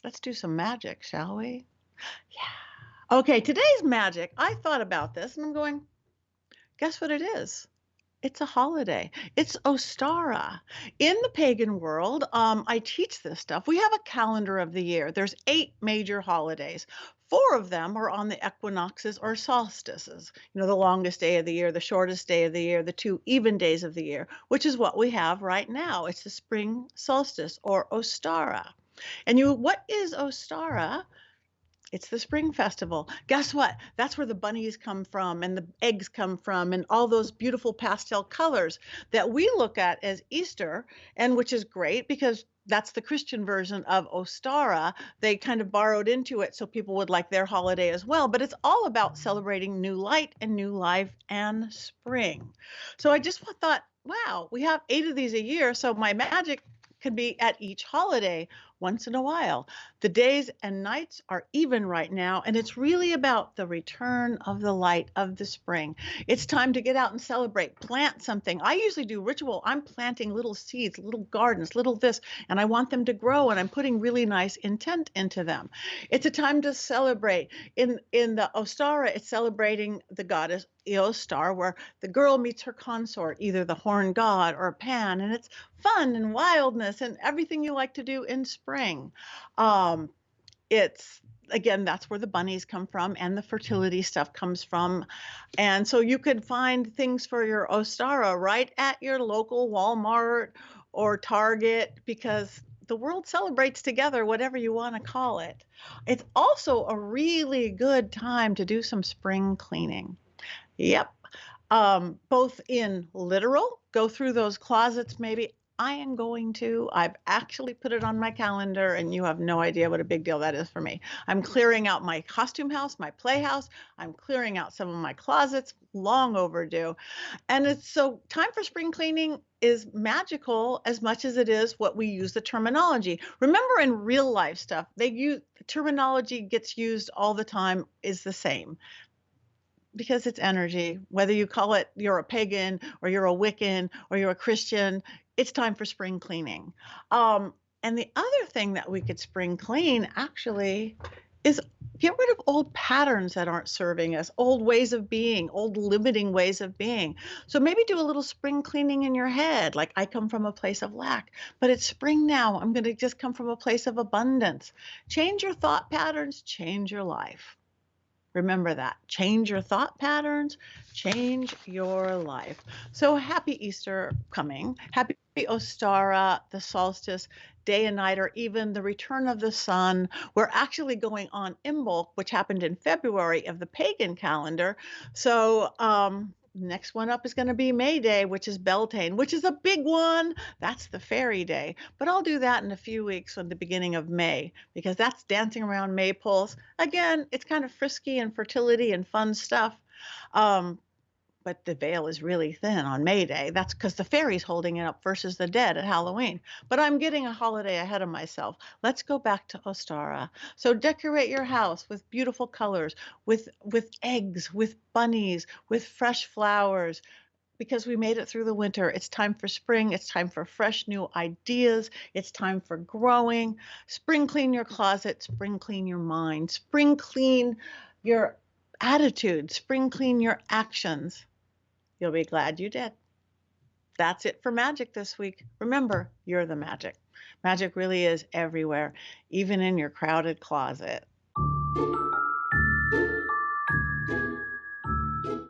Let's do some magic, shall we? Yeah. Okay, today's magic. I thought about this and I'm going, guess what it is? It's a holiday. It's Ostara. In the pagan world, I teach this stuff. We have a calendar of the year. There's 8 major holidays. 4 of them are on the equinoxes or solstices. The longest day of the year, the shortest day of the year, the 2 even days of the year, which is what we have right now. It's the spring solstice or Ostara. And what is Ostara? It's the spring festival. Guess what? That's where the bunnies come from and the eggs come from and all those beautiful pastel colors that we look at as Easter, and which is great because that's the Christian version of Ostara. They kind of borrowed into it so people would like their holiday as well. But it's all about celebrating new light and new life and spring. So I just thought, wow, we have 8 of these a year. So my magic could be at each holiday once in a while. The days and nights are even right now, and it's really about the return of the light of the spring. It's time to get out and celebrate, plant something. I usually do ritual. I'm planting little seeds, little gardens, little this, and I want them to grow, and I'm putting really nice intent into them. It's a time to celebrate. In the Ostara, it's celebrating the goddess Eostar, where the girl meets her consort, either the horn god or Pan, and it's fun and wildness and everything you like to do in spring. Um, it's again, that's where the bunnies come from and the fertility stuff comes from. And so you could find things for your Ostara right at your local Walmart or Target because the world celebrates together, whatever you want to call it. It's also a really good time to do some spring cleaning. Yep. Both in literal, go through those closets maybe. I am going to. I've actually put it on my calendar, and you have no idea what a big deal that is for me. I'm clearing out my costume house, my playhouse. I'm clearing out some of my closets, long overdue. And it's so time for spring cleaning is magical as much as it is what we use the terminology. Remember in real life stuff, they use terminology gets used all the time is the same because it's energy. Whether you call it you're a pagan or you're a Wiccan or you're a Christian, it's time for spring cleaning. And the other thing that we could spring clean actually is get rid of old patterns that aren't serving us, old ways of being, old limiting ways of being. So maybe do a little spring cleaning in your head. Like, I come from a place of lack, but it's spring now. I'm going to just come from a place of abundance. Change your thought patterns, change your life. Remember that. Change your thought patterns, change your life. So happy Easter coming. Happy Ostara, the solstice, day and night, or even the return of the sun. We're actually going on Imbolc, which happened in February of the pagan calendar. So next one up is going to be May Day, which is Beltane, which is a big one. That's the fairy day. But I'll do that in a few weeks at the beginning of May because that's dancing around maypoles. Again, it's kind of frisky and fertility and fun stuff. Um, but the veil is really thin on May Day. That's because the fairy's holding it up versus the dead at Halloween. But I'm getting a holiday ahead of myself. Let's go back to Ostara. So decorate your house with beautiful colors, with eggs, with bunnies, with fresh flowers. Because we made it through the winter, it's time for spring. It's time for fresh new ideas. It's time for growing. Spring clean your closet. Spring clean your mind. Spring clean your attitude. Spring clean your actions. You'll be glad you did. That's it for magic this week. Remember, you're the magic. Magic really is everywhere, even in your crowded closet.